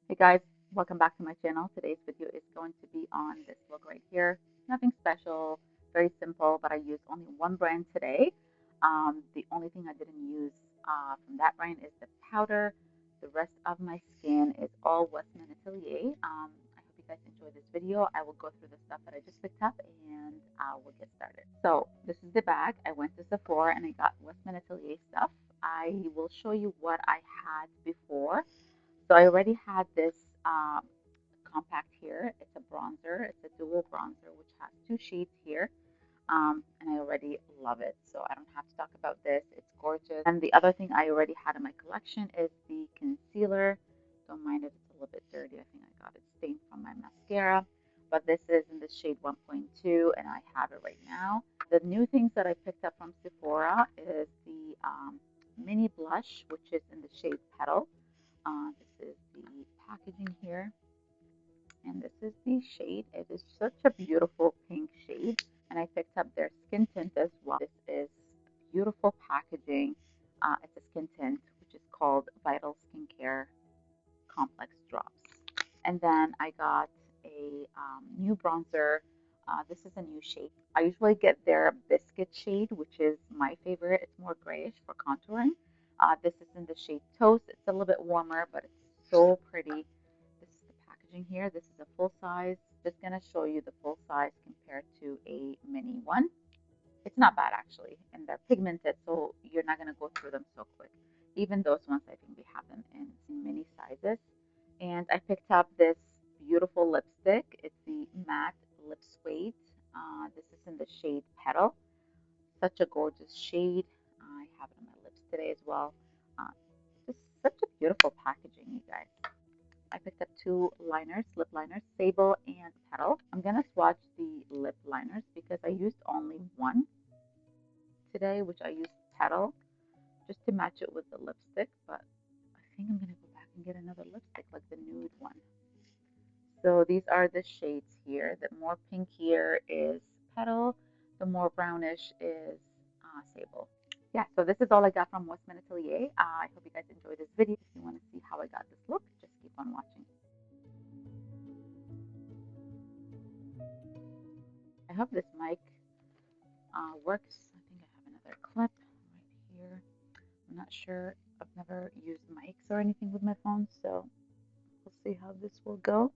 Hey guys, welcome back to my channel. Today's video is going to be on this look right here. Nothing special, very simple, but I used only one brand today. The only thing I didn't use from that brand is the powder. The rest of my skin is all Westman Atelier. I hope you guys enjoy this video. I will go through the stuff that I just picked up and we'll get started. So this is the bag. I went to Sephora and I got Westman Atelier stuff. I will show you what I had before. So I already had this compact here. It's a bronzer. It's a dual bronzer, which has two shades here. And I already love it. So I don't have to talk about this. It's gorgeous. And the other thing I already had in my collection is the concealer. Don't mind if it's a little bit dirty. I think I got it stained from my mascara. But this is in the shade 1.2 and I have it right now. The new things that I picked up from Sephora is the mini blush, which is in the shade Petal. This is the packaging here, and this is the shade. It is such a beautiful pink shade, and I picked up their skin tint as well. This is beautiful packaging. It's a skin tint, which is called Vital Skincare Complex Drops. And then I got a new bronzer. This is a new shade. I usually get their biscuit shade, which is my favorite. It's more grayish for contouring. This is in the shade Toast. It's a little bit warmer, but it's so pretty. This is the packaging here. This is a full size. Just gonna show you the full size compared to a mini one. It's not bad actually, and they're pigmented, so you're not gonna go through them so quick. Even those ones, I think we have them in mini sizes. And I picked up this beautiful lipstick. It's the matte lip suede. This is in the shade Petal. Such a gorgeous shade. I have it on my lips today as well. Uh, just such a beautiful packaging, you guys. I picked up two liners, lip liners, Sable and Petal. I'm gonna swatch the lip liners because I used only one today, which I used Petal just to match it with the lipstick, but I think I'm gonna go back and get another lipstick like the nude one. So these are the shades here. The more pinkier is Petal, the more brownish is Sable. Yeah, so this is all I got from Westman Atelier. I hope you guys enjoyed this video. If you want to see how I got this look, just keep on watching. I hope this mic works. I think I have another clip right here. I'm not sure. I've never used mics or anything with my phone, so we'll see how this will go.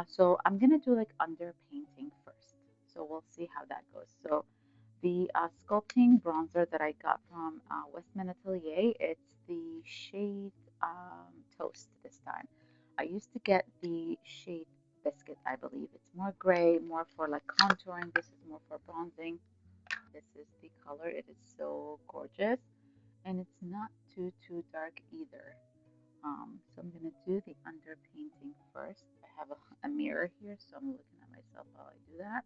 So I'm gonna do like under painting first. So we'll see how that goes. So the sculpting bronzer that I got from Westman Atelier, it's the shade Toast this time. I used to get the shade Biscuit, I believe. It's more gray, more for like contouring. This is more for bronzing. This is the color. It is so gorgeous, and it's not too dark either. So I'm gonna do the underpainting first. I have a mirror here, so I'm looking at myself while I do that.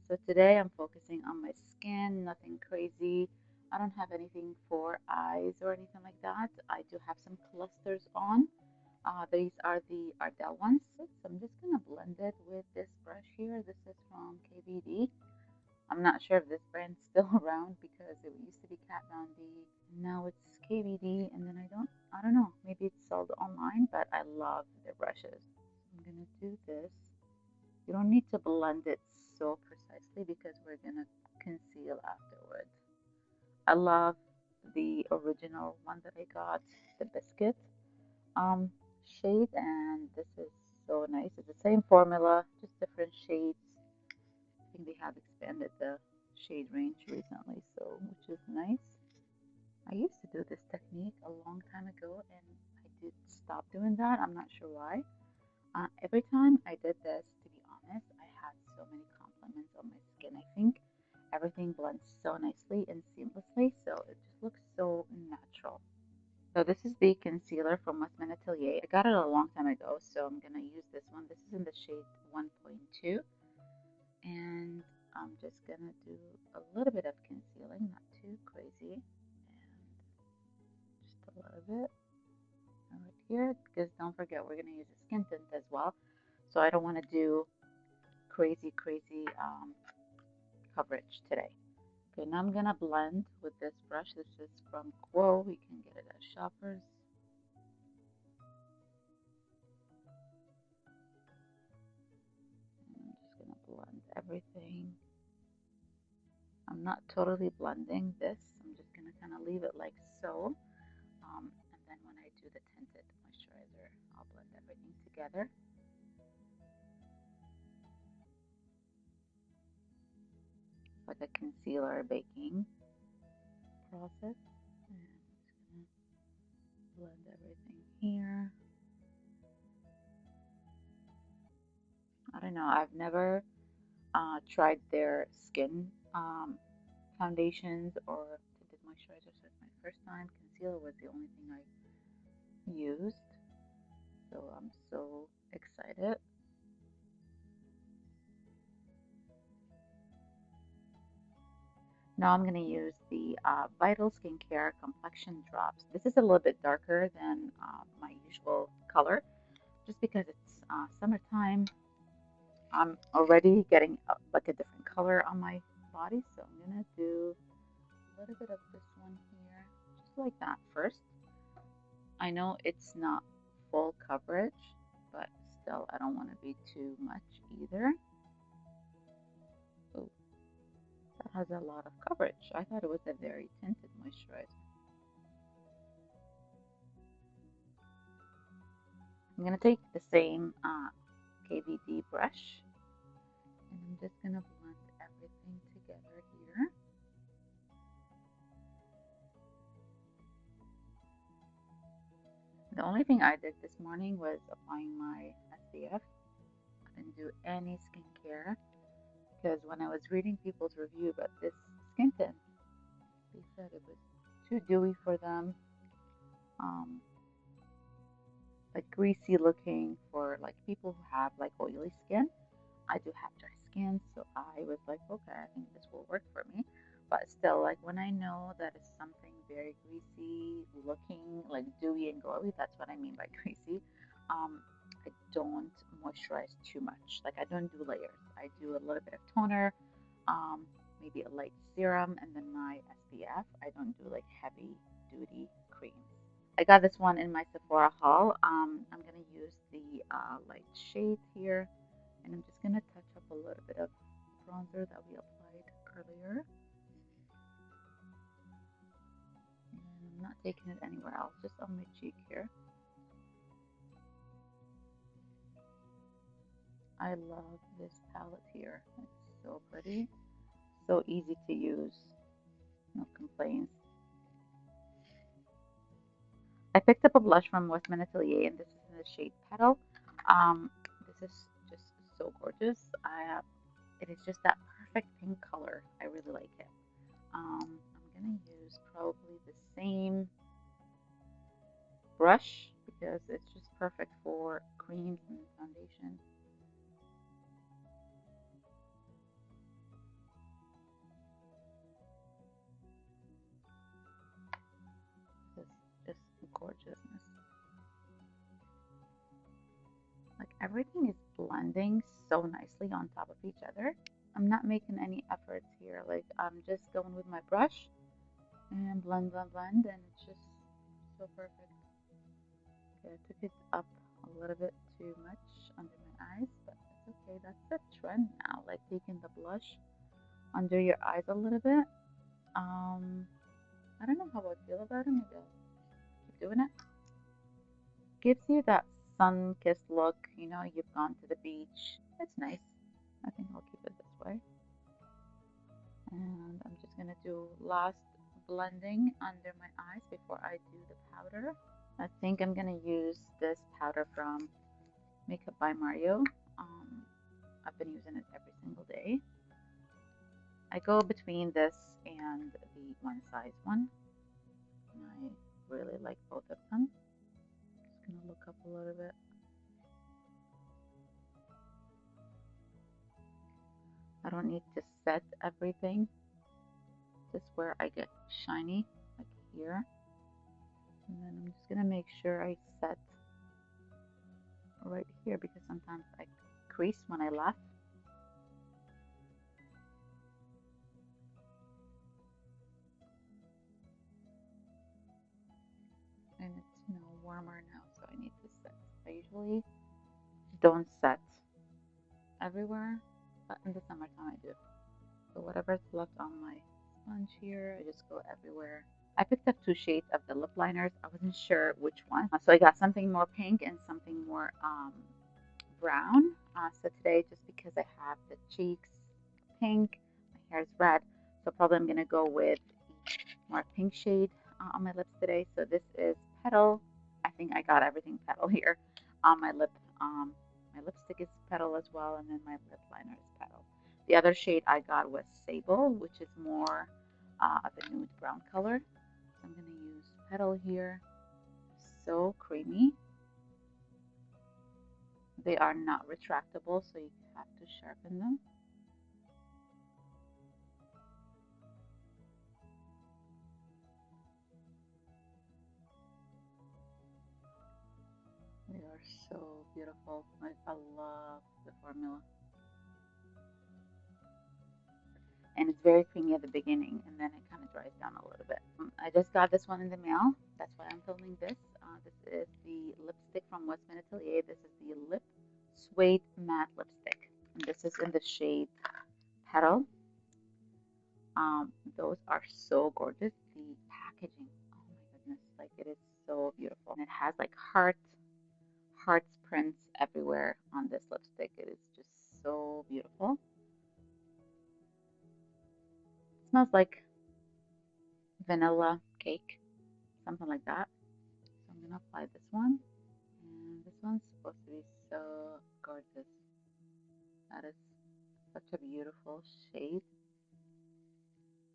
So today I'm focusing on my skin, nothing crazy. I don't have anything for eyes or anything like that. I do have some clusters on. These are the Ardell ones. So I'm just gonna blend it with this brush here. This is from KVD. I'm not sure if this brand's still around because it used to be Kat Von D. Now it's KVD, and then I don't know. Maybe it's sold online, but I love their brushes. I'm gonna do this. You don't need to blend it so precisely because we're gonna conceal afterwards. I love the original one that I got, the biscuit um shade, and this is so nice. It's the same formula, just different shades. I think they have expanded the shade range recently, so which is nice. I used to do this technique a long time ago and I did stop doing that. I'm not sure why. Every time I did this, to be honest, I had so many compliments on my skin. I think everything blends so nicely and seamlessly, so it just looks so natural. So this is the concealer from Westman Atelier. I got it a long time ago, so I'm gonna use this one. This is in the shade 1.2, and I'm just gonna do a little bit of concealing, not too crazy, and just a little bit right here, because don't forget we're gonna use a skin tint as well, so I don't want to do crazy coverage today. Okay, now I'm gonna blend with this brush. This is from Quo. We can get it at Shoppers. I'm not totally blending this. I'm just gonna kind of leave it like so. And then when I do the tinted moisturizer, I'll blend everything together. It's like a concealer baking process. And I'm just gonna blend everything here. I don't know. I've never tried their skin foundations or tinted moisturizers. So it's my first time. Concealer was the only thing I used. So I'm so excited. Now I'm going to use the Vital Skincare Complexion Drops. This is a little bit darker than my usual color, just because it's summertime. I'm already getting like a different color on my body, so I'm going to do a little bit of this one here, just like that first. I know it's not full coverage, but still I don't want to be too much either. Oh, that has a lot of coverage. I thought it was a very tinted moisturizer. I'm going to take the same KVD brush, and I'm just going to blend everything together here. The only thing I did this morning was applying my SPF. I didn't do any skincare because when I was reading people's review about this skin tint, they said it was too dewy for them, like greasy looking for like people who have like oily skin. I do have dry skin, so I was like, okay, I think this will work for me. But still, like when I know that it's something very greasy looking, like dewy and glowy, that's what I mean by greasy. I don't moisturize too much. Like I don't do layers. I do a little bit of toner, maybe a light serum, and then my SPF. I don't do like heavy duty creams. I got this one in my Sephora haul. I'm gonna use the light shade here, and I'm just gonna touch up a little bit of bronzer that we applied earlier. And I'm not taking it anywhere else, just on my cheek here. I love this palette here. It's so pretty, so easy to use, no complaints. I picked up a blush from Westman Atelier, and this is in the shade Petal. This is just so gorgeous. It is just that perfect pink color. I really like it. I'm gonna use probably the same brush because it's just perfect for creams and foundation. This is gorgeousness. Like everything is blending so nicely on top of each other. I'm not making any efforts here. Like I'm just going with my brush and blend, blend, blend, and it's just so perfect. Okay, I took it up a little bit too much under my eyes, but it's okay. That's the trend now, like taking the blush under your eyes a little bit. I don't know how I feel about it. Maybe I'll keep doing it. Gives you that sun-kissed look. You know, you've gone to the beach. It's nice. I think I'll keep it this way. And I'm just gonna do last blending under my eyes before I do the powder. I think I'm gonna use this powder from Makeup by Mario. I've been using it every single day. I go between this and the One Size one, and I really like both of them. Just gonna look up a little bit. I don't need to set everything, just where I get shiny, like here. And then I'm just gonna make sure I set right here because sometimes I crease when I laugh. And it's warmer now, so I need to set. I usually don't set everywhere, but in the summertime I do. So whatever's left on my sponge here. I just go everywhere. I picked up two shades of the lip liners. I wasn't sure which one. So I got something more pink and something more brown. So today, just because I have the cheeks pink, my hair is red, so probably I'm gonna go with more pink shade on my lips today. So this is Petal. I think I got everything Petal here on my lip. My lipstick is Petal as well, and then my lip liner is Petal. The other shade I got was Sable, which is more of a nude brown color. So I'm gonna use Petal here. So creamy. They are not retractable, so you have to sharpen them. They are so beautiful. Like, I love the formula. And it's very creamy at the beginning, and then it kind of dries down a little bit. I just got this one in the mail. That's why I'm filming this. This is the lipstick from Westman Atelier. This is the Lip Suede Matte Lipstick. And this is in the shade Petal. Those are so gorgeous. The packaging, oh my goodness, like it is so beautiful. And it has like hearts prints everywhere on this lipstick. It is just so beautiful. It smells like vanilla cake, something like that. So I'm gonna apply this one. And this one's supposed to be so gorgeous. That is such a beautiful shade.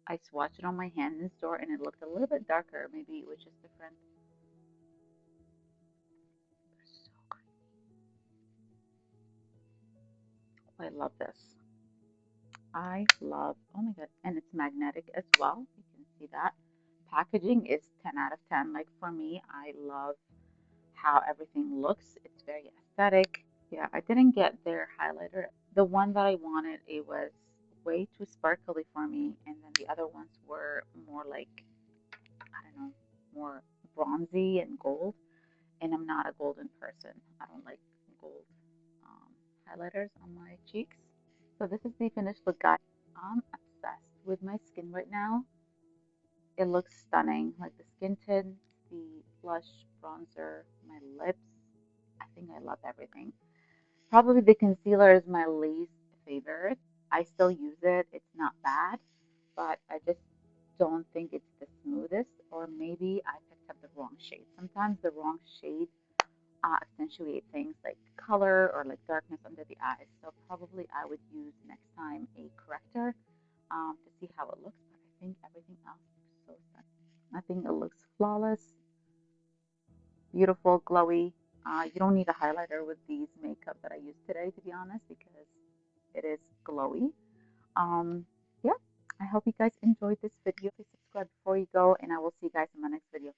I swatched it on my hand in the store and it looked a little bit darker. Maybe it was just different. They're so good. I love this. I love, oh my god, and it's magnetic as well. You can see that. Packaging is 10 out of 10. Like for me, I love how everything looks. It's very aesthetic. Yeah, I didn't get their highlighter. The one that I wanted, it was way too sparkly for me, and then the other ones were more like, I don't know, more bronzy and gold. And I'm not a golden person. I don't like gold highlighters on my cheeks. So this is the finished look, guys. I'm obsessed with my skin right now. It looks stunning. Like the skin tint, the blush, bronzer, my lips. I think I love everything. Probably the concealer is my least favorite. I still use it. It's not bad, but I just don't think it's the smoothest, or maybe I picked up the wrong shade. Sometimes the wrong shade accentuate things like color or like darkness under the eyes. So probably I would use next time a corrector to see how it looks. But I think everything else looks so stunning. I think it looks flawless, beautiful, glowy. You don't need a highlighter with these makeup that I used today, to be honest, because it is glowy. Yeah, I hope you guys enjoyed this video. Please subscribe before you go, and I will see you guys in my next video.